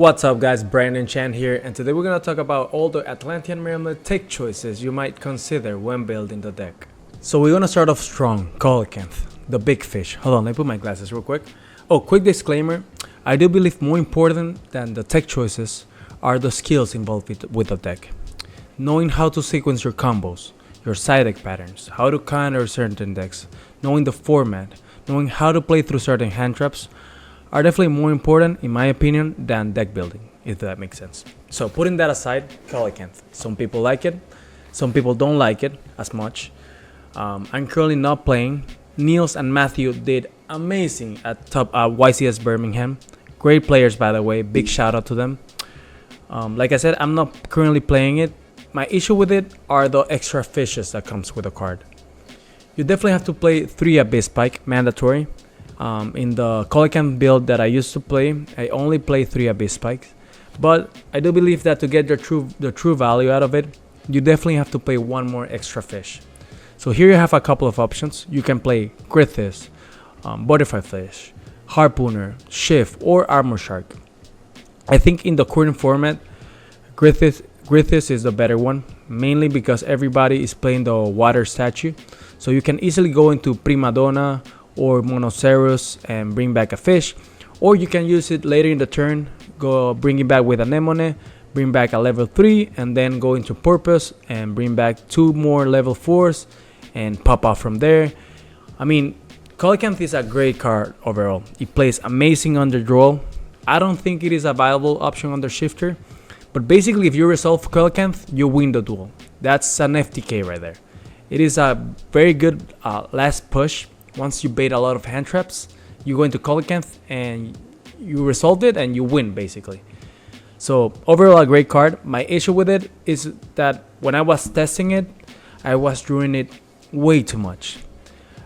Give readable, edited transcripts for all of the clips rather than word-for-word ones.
What's up guys, Brandon Chan here, and today we're going to talk about all the Atlantean Mermail tech choices you might consider when building the deck. So we're going to start off strong, Coelacanth, the big fish. Hold on, let me put my glasses real quick. Oh, quick disclaimer, I do believe more important than the tech choices are the skills involved with the deck. Knowing how to sequence your combos, your side deck patterns, how to counter certain decks, knowing the format, knowing how to play through certain hand traps, are definitely more important, in my opinion, than deck building, if that makes sense. So putting that aside, Coelacanth. Some people like it, some people don't like it as much. I'm currently not playing. Niels and Matthew did amazing at YCS Birmingham. Great players, by the way, big shout out to them. Like I said, I'm not currently playing it. My issue with it are the extra fishes that comes with the card. You definitely have to play 3 Abyss Spike, mandatory. In the Coelacanth build that I used to play, I only play 3 Abyss Spikes, but I do believe that to get the true value out of it, you definitely have to play 1 more extra fish. So here you have a couple of options. You can play Grithis, Butterfly Fish, Harpooner, Shift, or Armor Shark. I think in the current format, Grithis is the better one, mainly because everybody is playing the water statue, so you can easily go into Prima Donna or Monoceros and bring back a fish, or you can use it later in the turn, go bring it back with Anemone, bring back a level 3, and then go into Purpose and bring back 2 more level 4s and pop off from there. I mean, Coelacanth is a great card overall. It plays amazing under draw. I don't think it is a viable option under Shifter, but basically if you resolve Coelacanth, you win the duel. That's an FTK right there. It is a very good last push. Once you bait a lot of hand traps, you go into Coelacanth and you resolve it and you win basically. So overall a great card. My issue with it is that when I was testing it, I was drawing it way too much.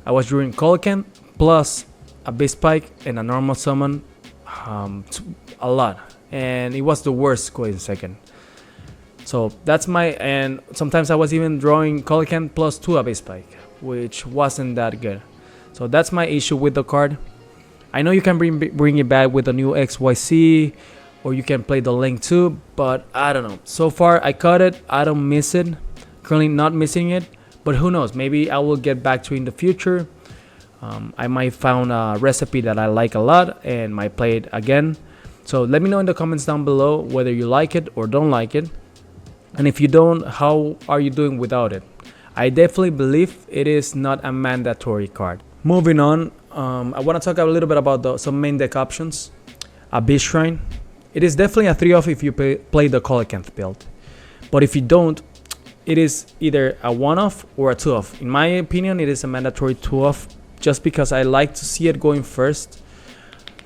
I was drawing Coelacanth plus Abyss Spike and a normal summon a lot, and it was the worst going second. So that's and sometimes I was even drawing Coelacanth plus 2 Abyss Spike, which wasn't that good. So that's my issue with the card. I know you can bring it back with a new XYZ, or you can play the Link too, but I don't know. So far I caught it, I don't miss it. Currently not missing it, but who knows, maybe I will get back to it in the future. I might found a recipe that I like a lot and might play it again. So let me know in the comments down below whether you like it or don't like it. And if you don't, how are you doing without it? I definitely believe it is not a mandatory card. Moving on, I want to talk a little bit about some main deck options. Abyss Shrine. It is definitely a 3-off if you play the Coelacanth build. But if you don't, it is either a 1-off or a 2-off. In my opinion, it is a mandatory 2-off just because I like to see it going first.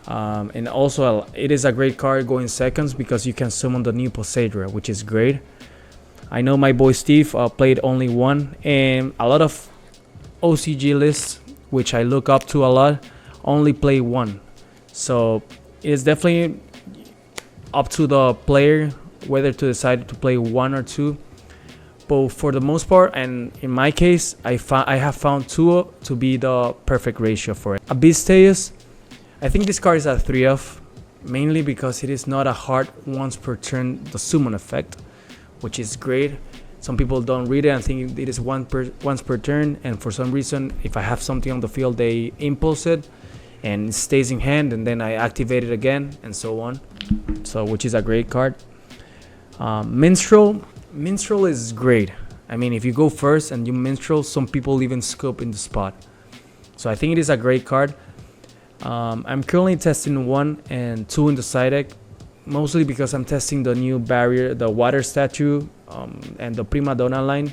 And also, it is a great card going seconds because you can summon the new Poseidra, which is great. I know my boy Steve played only 1, and a lot of OCG lists, which I look up to a lot, only play 1. So it's definitely up to the player whether to decide to play 1 or 2. But for the most part, and in my case, I have found 2 to be the perfect ratio for it. Abyss, I think this card is a 3-off, mainly because it is not a hard once per turn the summon effect, which is great. Some people don't read it and think it is once per turn, and for some reason, if I have something on the field, they impulse it and it stays in hand, and then I activate it again, and so on. So, which is a great card. Minstrel is great. I mean, if you go first and you Minstrel, some people even scope in the spot. So I think it is a great card. I'm currently testing 1 and 2 in the side deck, mostly because I'm testing the new barrier, the water statue, and the Prima Donna line.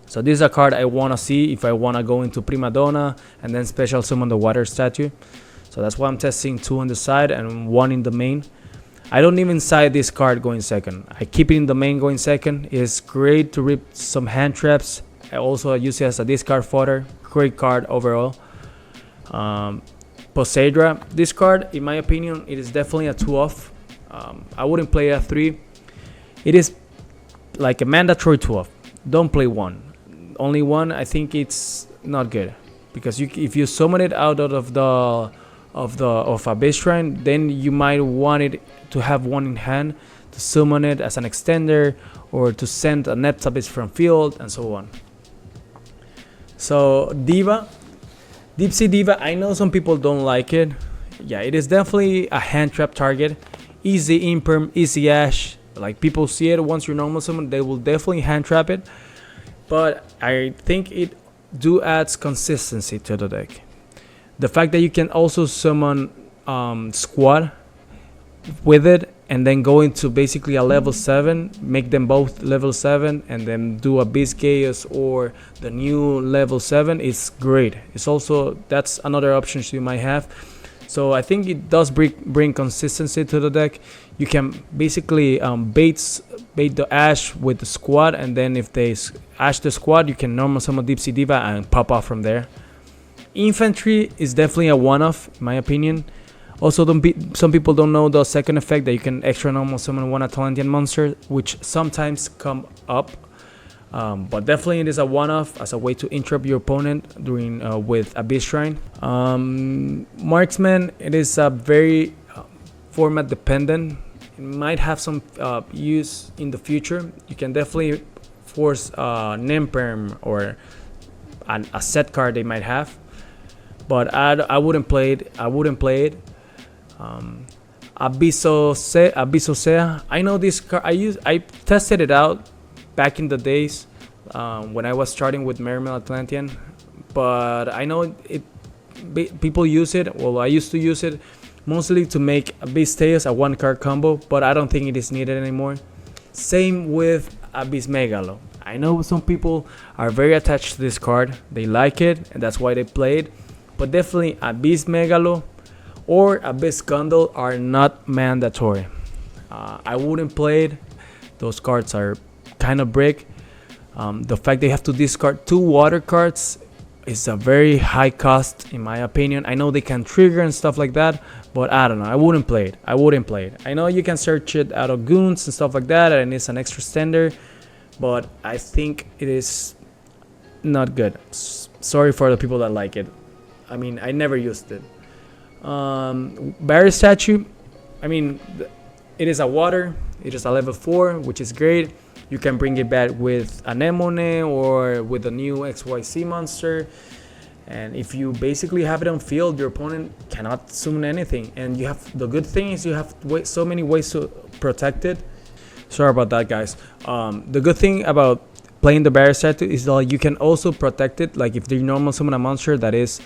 So this is a card I want to see if I want to go into Prima Donna and then special summon the water statue. So that's why I'm testing 2 on the side and 1 in the main. I don't even side this card going second. I keep it in the main going second. It's great to rip some hand traps. I also use it as a discard fodder. Great card overall. Poseidra. This card, in my opinion, it is definitely a 2-off. I wouldn't play a 3. It is like a mandatory 2-off. Don't play 1. Only 1, I think it's not good, because if you summon it out of the of a base shrine, then you might want it to have one in hand to summon it as an extender or to send a Neptabis from field and so on. So Diva, Deep Sea Diva, I know some people don't like it. Yeah, it is definitely a hand trap target. Easy imperm, easy ash. Like, people see it once you normal summon, they will definitely hand trap it. But I think it do adds consistency to the deck. The fact that you can also summon squad with it and then go into basically a level 7, make them both level 7, and then do a Beast Chaos or the new level 7 is great. It's also, that's another option you might have. So I think it does bring consistency to the deck. You can basically bait the Ash with the squad, and then if they Ash the squad, you can normal summon Deep Sea Diva and pop off from there. Infantry is definitely a one-off, in my opinion. Also, some people don't know the second effect, that you can extra normal summon one Atlantean monster, which sometimes come up. But definitely it is a one-off as a way to interrupt your opponent during with a Beast Shrine. Marksman, it is a very format dependent. It might have some use in the future. You can definitely force Nimperm or a set card they might have, but I wouldn't play it. Abyssosea. I know this card. I tested it out back in the days when I was starting with Mermail Atlantean, but I know people use it. Well, I used to use it mostly to make Abyss Tails a one-card combo, but I don't think it is needed anymore. Same with Abyss Megalo. I know some people are very attached to this card. They like it, and that's why they play it. But definitely Abyss Megalo or Abyss Gundle are not mandatory. I wouldn't play it. Those cards are kind of brick. The fact they have to discard 2 water cards is a very high cost, in my opinion. I know they can trigger and stuff like that, but I don't know. I wouldn't play it. I know you can search it out of goons and stuff like that, and it's an extra standard, but I think it is not good. Sorry for the people that like it. I mean, I never used it. Barrier Statue, I mean, it is a water. It is a level 4, which is great. You can bring it back with Anemone or with a new XYZ monster. And if you basically have it on field, your opponent cannot summon anything. And you have, the good thing is you have so many ways to protect it. Sorry about that, guys. The good thing about playing the Barrier Statue is that you can also protect it. Like, if they normal summon a monster that is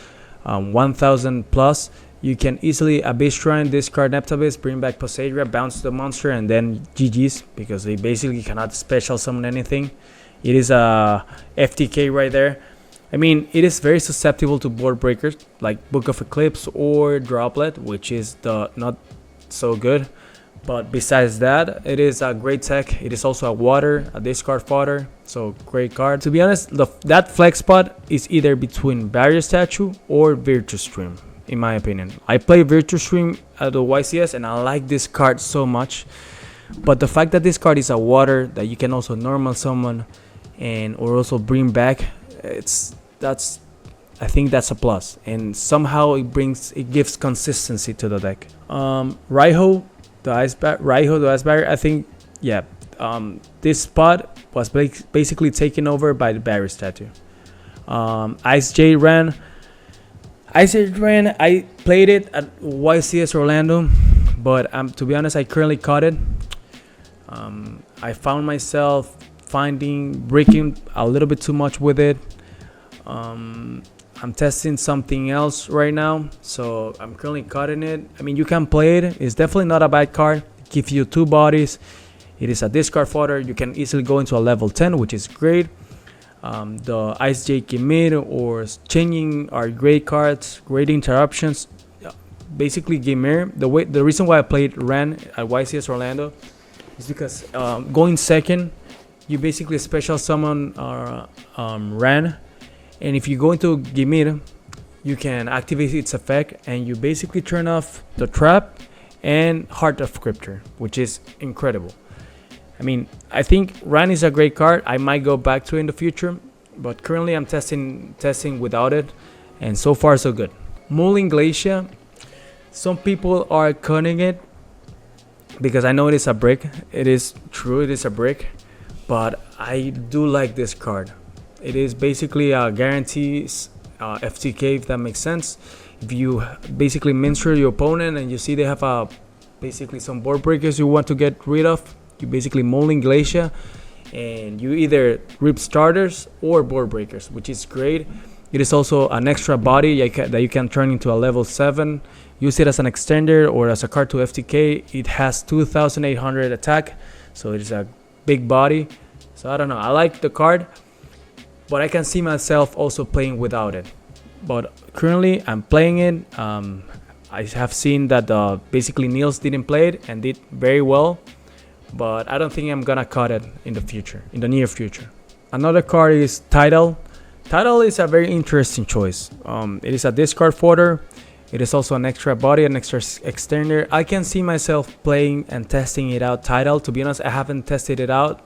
1000 plus, you can easily Abyss Shrine, discard Neptabis, bring back Poseidria, bounce the monster, and then GG's, because they basically cannot special summon anything. It is a FTK right there. I mean, it is very susceptible to board breakers like Book of Eclipse or Droplet, which is the not so good. But besides that, it is a great tech. It is also a water, a discard fodder, so great card. To be honest, that flex spot is either between Barrier Statue or Virtue Stream, in my opinion. I play Virtue Stream at the YCS and I like this card so much. But the fact that this card is a water that you can also normal summon and or also bring back, I think that's a plus. And somehow it gives consistency to the deck. Raiho the Ice Barrier, I think, yeah, this spot was basically taken over by the Barrier Statue. Ice Jade Ran, I played it at YCS Orlando, but to be honest, I currently caught it. I found myself breaking a little bit too much with it. I'm testing something else right now, so I'm currently cutting it. I mean, you can play it. It's definitely not a bad card. It gives you 2 bodies. It is a discard fodder. You can easily go into a level 10, which is great. The Ice J Kimir or Changing are great cards, great interruptions. Basically, Gimir, the reason why I played Ran at YCS Orlando is because going second, you basically special summon Ran. And if you go into Gimir, you can activate its effect and you basically turn off the trap and Heart of Scripture, which is incredible. I mean, I think Ran is a great card. I might go back to it in the future, but currently I'm testing without it, and so far so good. Mulling Glacier, Some people are cutting it because I know it is a brick. It is true, it is a brick, but I do like this card. It is basically a guarantees FTK, if that makes sense. If you basically minstrel your opponent and you see they have basically some board breakers you want to get rid of, you basically molding Glacier, and you either rip starters or board breakers, which is great. It is also an extra body that you can turn into a level 7. Use it as an extender or as a card to FTK. It has 2,800 attack, so it is a big body. So I don't know, I like the card, but I can see myself also playing without it. But currently I'm playing it. I have seen that basically Niels didn't play it and did very well, but I don't think I'm gonna cut it in the near future. Another card is Tidal. Tidal is a very interesting choice. It is a discard fodder. It is also an extra body, an extra extender. I can see myself playing and testing it out. Tidal, to be honest, I haven't tested it out,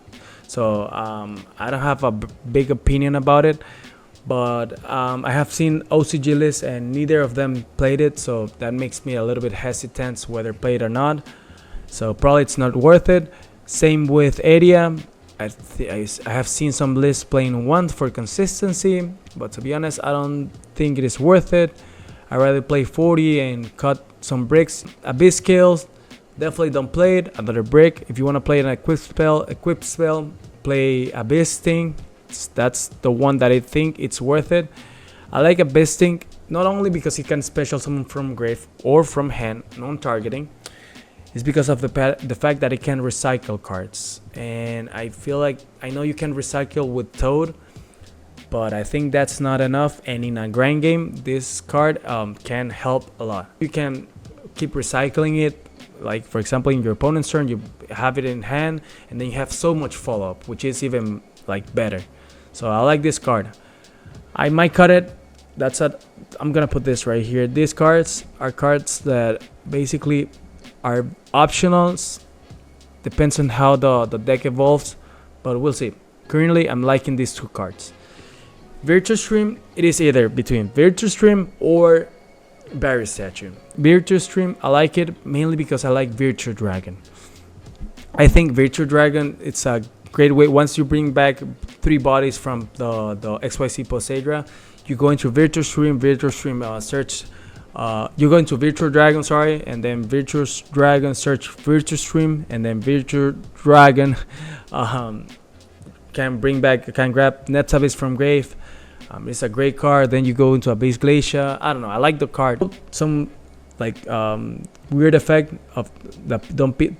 so I don't have a big opinion about it. But I have seen OCG lists and neither of them played it, so that makes me a little bit hesitant whether play it or not. So probably it's not worth it. Same with Area. I have seen some lists playing 1 for consistency, but to be honest, I don't think it is worth it. I'd rather play 40 and cut some bricks. Abyss Scales, definitely don't play it. Another brick. If you want to play an equip spell, play Abyss Sting. That's the one that I think it's worth it. I like Abyss Sting not only because it can special summon from grave or from hand, non-targeting. It's because of the fact that it can recycle cards, and I feel like I know you can recycle with Toad, but I think that's not enough. And in a grind game, this card can help a lot. You can keep recycling it, like for example in your opponent's turn you have it in hand, and then you have so much follow-up, which is even like better. So I like this card. I might cut it. I'm gonna put this right here. These cards are cards that basically are optionals, depends on how the deck evolves, but we'll see. Currently I'm liking these 2 cards. Virtue Stream, it is either between Virtue Stream or Barrier Statue. Virtue Stream, I like it mainly because I like Virtue Dragon. I think Virtue Dragon, it's a great way. Once you bring back 3 bodies from the XYZ Poseidra, you go into Virtue Stream search. You go into Virtual Dragon, and then Virtual Dragon search Virtue Stream, and then Virtual Dragon can grab Net Abyss from grave. It's a great card. Then you go into Abyss Glacier. I don't know, I like the card. Some like weird effect of that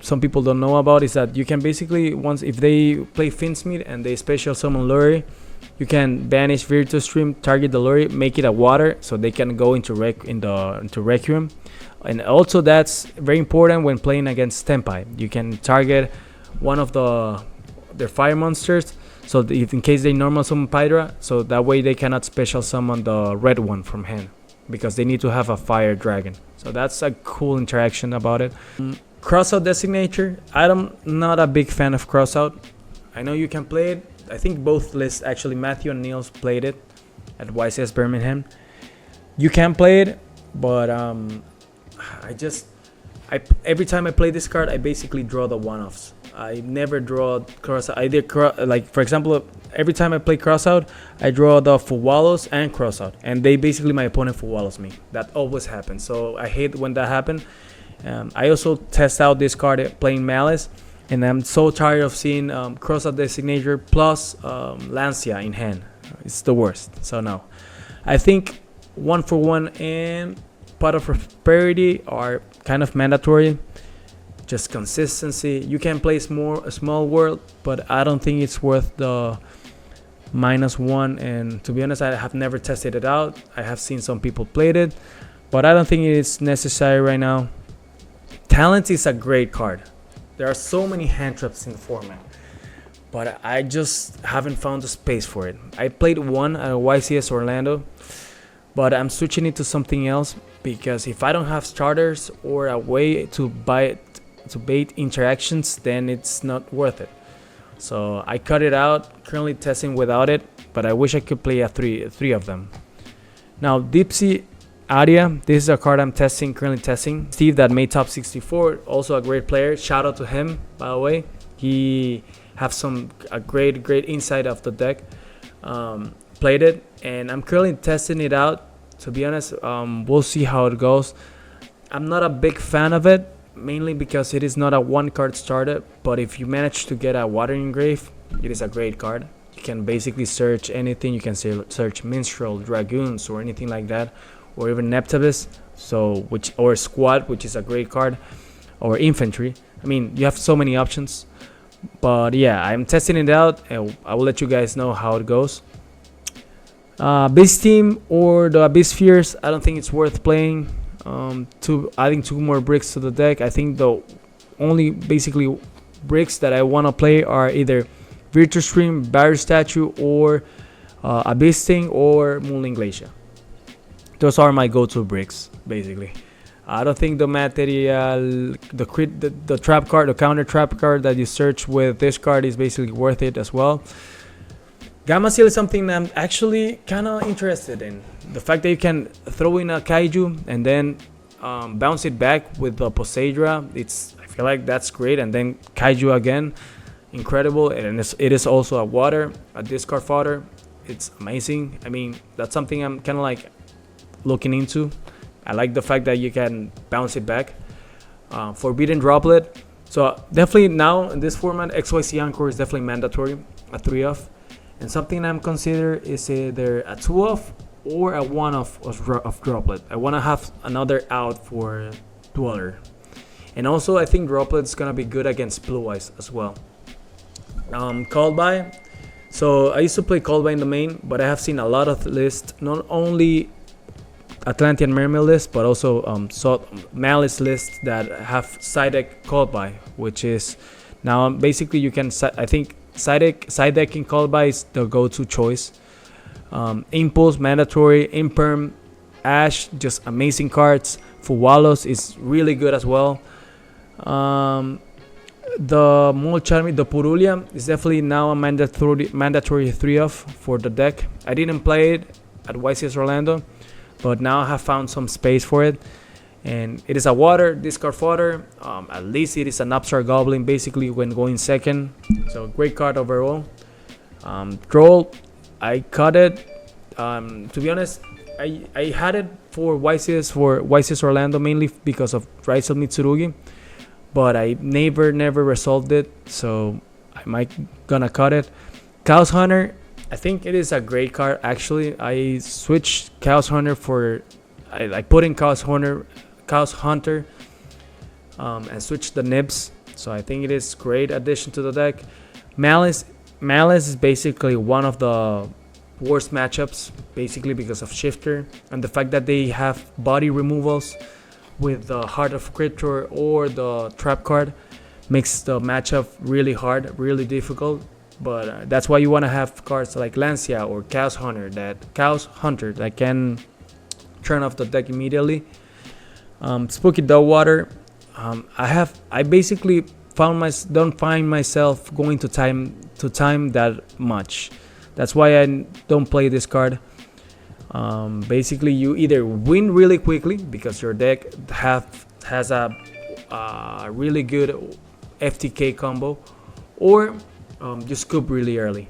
some people don't know about is that you can basically, once if they play Finsmith and they special summon Lurry, you can banish Virtus Stream, target the Lurry, make it a water, so they can go into Requiem. And also that's very important when playing against Tempai. You can target one of their fire monsters, so if in case they normal summon Pydra, so that way they cannot special summon the red one from hand, because they need to have a fire dragon. So that's a cool interaction about it. Crossout Designator, I'm not a big fan of Crossout. I know you can play it. I think both lists, actually Matthew and Niels played it at YCS Birmingham. You can play it, but every time I play this card, I basically draw the one-offs. I never draw Crossout. Like for example, every time I play Crossout, I draw the Fuwalos and Crossout, and they basically, my opponent Fuwalos me. That always happens, so I hate when that happens. I also test out this card playing Malice, and I'm so tired of seeing Crossout Designator plus Lancia in hand. It's the worst. So no, I think 1-for-1 and Pot of Prosperity are kind of mandatory. Just consistency. You can play a small world, but I don't think it's worth the -1. And to be honest, I have never tested it out. I have seen some people played it, but I don't think it's necessary right now. Talent is a great card. There are so many hand traps in the format, but I just haven't found the space for it. I played one at YCS Orlando, but I'm switching it to something else, because if I don't have starters or a way to bait interactions, then it's not worth it. So I cut it out, currently testing without it, but I wish I could play three of them. Now Deep Sea, Aria, this is a card I'm currently testing. Steve that made top 64, also a great player. Shout out to him, by the way. He have a great insight of the deck. Played it, and I'm currently testing it out. To be honest, we'll see how it goes. I'm not a big fan of it, mainly because it is not a one card starter. But if you manage to get a Watering Grave, it is a great card. You can basically search anything. You can search Minstrel, Dragoons, or anything like that, or even Neptibus. Or Squad, which is a great card, or Infantry. I mean, you have so many options. But yeah, I'm testing it out, and I will let you guys know how it goes. Beast Team or the Abyss Spheres, I don't think it's worth playing. Adding 2 more bricks to the deck. I think the only basically bricks that I want to play are either Virtus Stream, Barrier Statue, or Abyss Sting or Moonling Glacier. Those are my go-to bricks, basically. I don't think the material, the trap card, the counter trap card that you search with this card is basically worth it as well. Gamma Seal is something I'm actually kind of interested in. The fact that you can throw in a Kaiju and then bounce it back with the Poseidra, I feel like that's great. And then Kaiju again, incredible. And it is also a discard fodder. It's amazing. I mean, that's something I'm kind of like looking into. I like the fact that you can bounce it back. Forbidden Droplet. So definitely now in this format, XYZ Encore is definitely mandatory. A 3-off. And something I'm consider is either a 2-off or a 1-off of Droplet. I want to have another out for Dweller. And also I think Droplet is going to be good against Blue Eyes as well. Called By. So I used to play Called By in the main, but I have seen a lot of lists, not only Atlantean Mermail lists, but also Malice lists that have side deck Called By, which is now basically you can, I think, side decking Called By is the go-to choice. Impulse, mandatory. Imperm, Ash, just amazing cards. Fuwalos is really good as well. The Molcharmi, the Purulia is definitely now a mandatory 3-off for the deck. I didn't play it at YCS Orlando, but now I have found some space for it. And it is a water discard fodder. At least it is an Upstart Goblin basically when going second. So great card overall. Troll, I cut it. To be honest, I had it for YCS Orlando mainly because of Rise of Mitsurugi, but I never resolved it. So I might gonna cut it. Chaos Hunter, I think it is a great card actually. I switched Chaos Hunter for I put in Chaos Hunter and switch the nibs. So I think it is great addition to the deck. Malice is basically one of the worst matchups, basically because of Shifter and the fact that they have body removals with the Heart of Cryptor or the trap card makes the matchup really hard, really difficult. But that's why you want to have cards like Lancia or Chaos Hunter that can turn off the deck immediately. Spooky Dogwater. I basically don't find myself going to time that much. That's why I don't play this card. Basically, you either win really quickly because your deck has a really good FTK combo, or you scoop really early.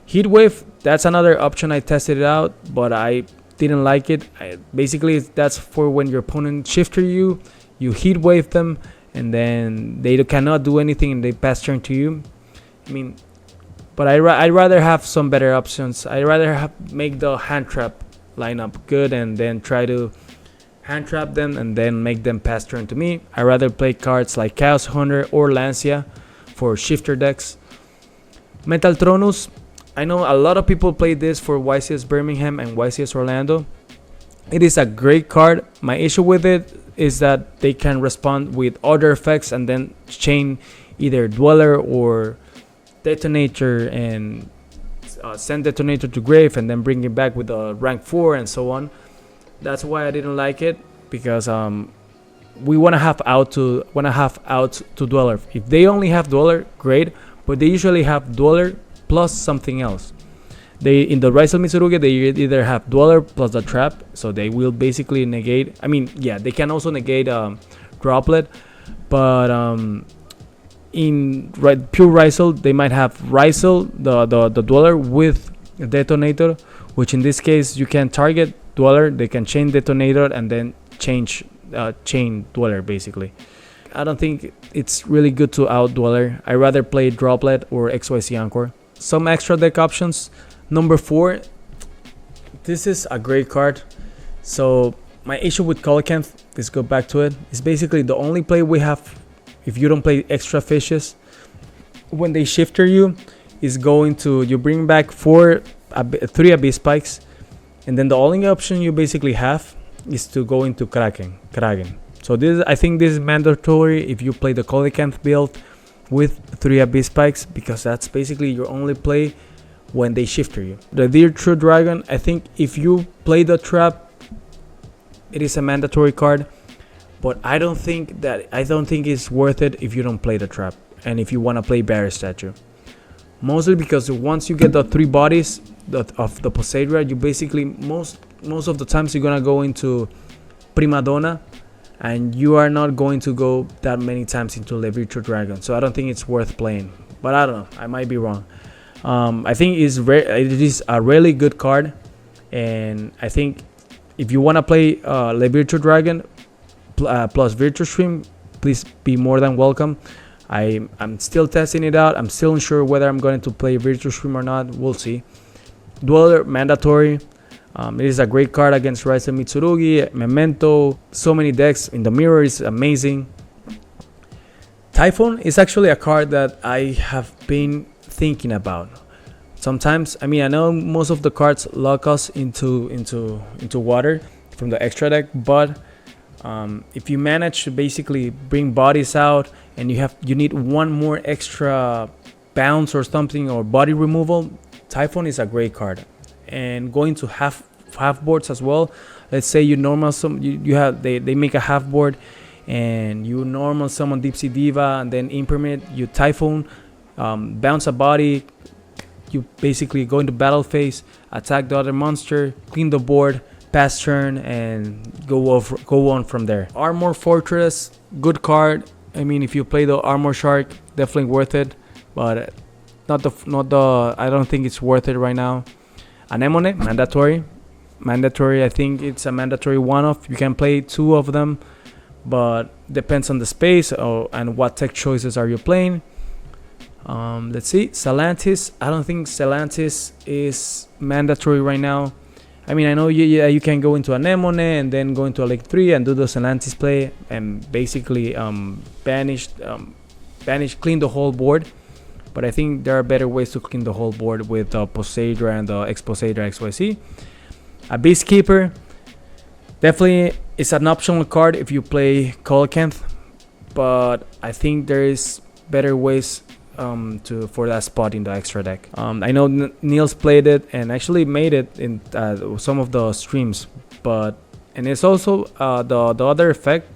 Heatwave, that's another option. I tested it out, but I didn't like it. Basically, that's for when your opponent shifter you heatwave them, and then they cannot do anything and they pass turn to you. I mean, but I'd rather have some better options. I'd rather make the hand trap lineup good and then try to hand trap them and then make them pass turn to me. I'd rather play cards like Chaos Hunter or Lancia for shifter decks. Metal Tronus, I know a lot of people play this for YCS Birmingham and YCS Orlando. It is a great card. My issue with it is that they can respond with other effects and then chain either Dweller or Detonator and send Detonator to grave and then bring it back with a rank 4 and so on. That's why I didn't like it, because we want to have out to Dweller. If they only have Dweller, great, but they usually have Dweller plus something else. They in the Raisel Mitsurugi they either have Dweller plus the trap, so they will basically negate. I mean, yeah, they can also negate Droplet, but in pure Raisel they might have Raisel the Dweller with Detonator, which in this case you can target Dweller, they can chain Detonator and then chain Dweller basically. I don't think it's really good to out Dweller. I rather play Droplet or XYZ Encore. Some extra deck options. Number 4, this is a great card. So my issue with Coelacanth, let's go back to it, is basically the only play we have if you don't play extra fishes. When they shifter you, is going to you bring back 3 Abyss Spikes, and then the only option you basically have is to go into Kraken. So I think this is mandatory if you play the Coelacanth build with 3 Abyss Spikes, because that's basically your only play when they shifter you. The Dear True Dragon, I think if you play the trap, it is a mandatory card, but I don't think it's worth it if you don't play the trap and if you want to play Barrier Statue. Mostly because once you get the 3 bodies of the Poseidra, you basically most of the times you're gonna go into Prima Donna, and you are not going to go that many times into the Virtual Dragon. So I don't think it's worth playing, but I don't know, I might be wrong. I think it is a really good card, and I think if you want to play Le Virtual Dragon plus Virtual Stream, please be more than welcome. I'm still testing it out. I'm still unsure whether I'm going to play Virtual Stream or not. We'll see. Dweller, mandatory. It is a great card against Raisel Mitsurugi, Memento, so many decks. In the mirror is amazing. Typhoon is actually a card that I have been thinking about. Sometimes, I mean, I know most of the cards lock us into water from the extra deck, but if you manage to basically bring bodies out and you need one more extra bounce or something, or body removal, Typhoon is a great card. And going to half boards as well. Let's say you normal they make a half board and you normal summon Deep Sea Diva and then impermanent, you Typhoon, bounce a body, you basically go into battle phase, attack the other monster, clean the board, pass turn, and go on from there. Armor Fortress, good card. I mean, if you play the Armor Shark, definitely worth it, but not the I don't think it's worth it right now. Anemone, mandatory. I think it's a mandatory one-off. You can play 2 of them, but depends on the space and what tech choices are you playing. Let's see, Salantis. I don't think Salantis is mandatory right now. I mean, I know you can go into Anemone and then go into a Lake 3 and do the Salantis play and basically banish, clean the whole board. But I think there are better ways to clean the whole board with Poseidra and the Ex-Poseidra XYZ. Abyss Keeper, definitely it's an optional card if you play Coelacanth, but I think there is better ways for that spot in the extra deck. I know Niels played it and actually made it in some of the streams, and it's also the other effect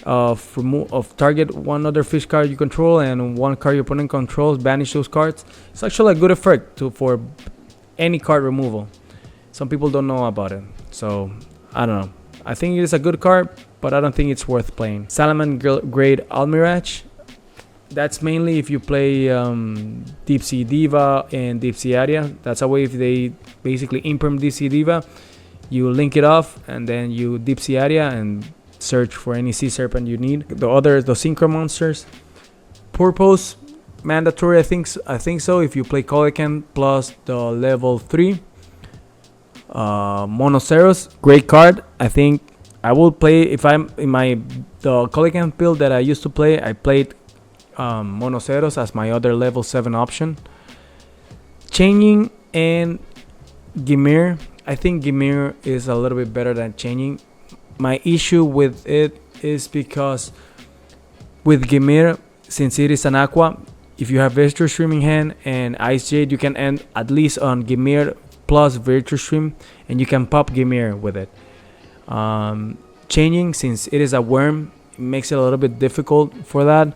of target one other fish card you control and one card your opponent controls, banish those cards. It's actually a good effect for any card removal. Some people don't know about it, so I don't know. I think it is a good card, but I don't think it's worth playing. Salamagrade Almirage. That's mainly if you play Deep Sea Diva and Deep Sea Area. That's a way if they basically imperm Deep Sea Diva, you link it off and then you Deep Sea Area and search for any Sea Serpent you need. The Synchro monsters. Purpose, mandatory, I think so. If you play Coelacanth plus the level 3. Monoceros, great card. I think I will play, if I'm in the Coelacanth build that I used to play, I played Monoceros as my other level 7 option. Changing and Gimir. I think Gimir is a little bit better than Changing. My issue with it is because with Gimir, since it is an aqua, if you have Virtual Stream in hand and Ice Jade, you can end at least on Gimir plus Virtual Stream and you can pop Gimir with it. Changing, since it is a worm, it makes it a little bit difficult for that.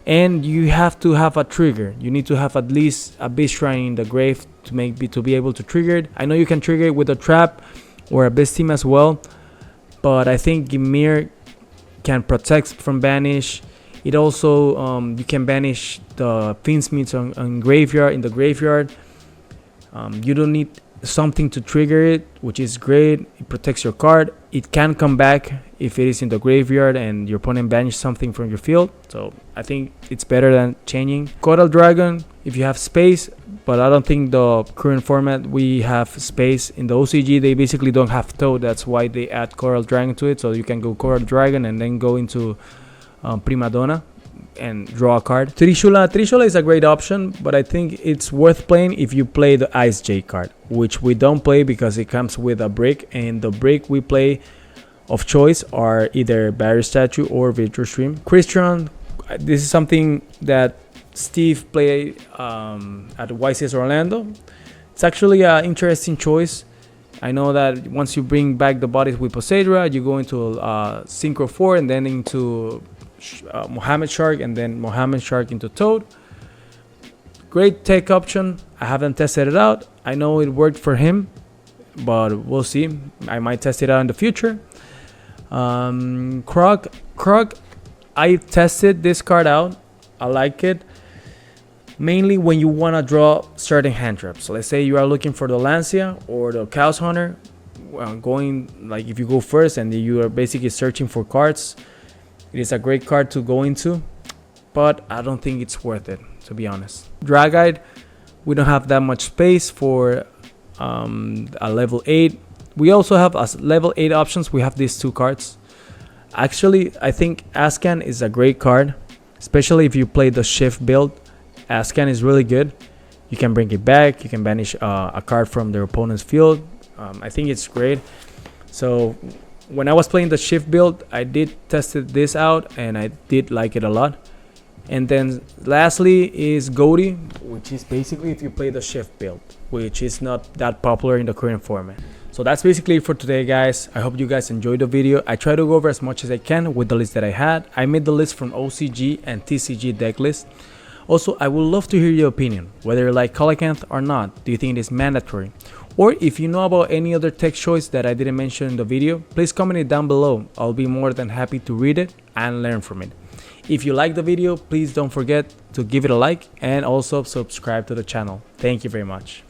And you have to have a trigger. You need to have at least a Beast Shrine in the grave to be able to trigger it. I know you can trigger it with a trap or a beast team as well, but I think Ymir can protect from banish. It also you can banish the Fiendsmiths on graveyard in the graveyard. You don't need something to trigger it, which is great. It protects your card. It can come back if it is in the graveyard and your opponent banishes something from your field. So I think it's better than changing. Coral Dragon, if you have space, but I don't think the current format we have space. In the OCG they basically don't have Toad, that's why they add Coral Dragon to it. So you can go Coral Dragon and then go into Prima Donna and draw a card. Trishula is a great option, but I think it's worth playing if you play the Ice J card, which we don't play because it comes with a brick, and the brick we play of choice are either Barrier Statue or Virtual Stream. Christian, this is something that Steve played at YCS Orlando. It's actually an interesting choice. I know that once you bring back the bodies with Poseidra, you go into Synchro 4 and then into Mohammed Shark, and then Mohammed Shark into Toad. Great tech option. I haven't tested it out. I know it worked for him, but we'll see. I might test it out in the future. Krog, I tested this card out. I like it. Mainly when you want to draw certain hand traps. So let's say you are looking for the Lancia or the Chaos Hunter. Going like if you go first and you are basically searching for cards, it is a great card to go into, but I don't think it's worth it, to be honest. Dragite, we don't have that much space for a level 8. We also have as level 8 options. We have these two cards. Actually, I think Ascan is a great card, especially if you play the shift build. Ascan is really good. You can bring it back. You can banish a card from their opponent's field. I think it's great. So when I was playing the shift build, I did tested this out and I did like it a lot. And then lastly is Goaty, which is basically if you play the shift build, which is not that popular in the current format. So that's basically it for today, guys. I hope you guys enjoyed the video. I try to go over as much as I can with the list that I had. I made the list from OCG and TCG deck list. Also, I would love to hear your opinion, whether you like Coelacanth or not. Do you think it is mandatory? Or if you know about any other tech choice that I didn't mention in the video, please comment it down below. I'll be more than happy to read it and learn from it. If you like the video, please don't forget to give it a like and also subscribe to the channel. Thank you very much.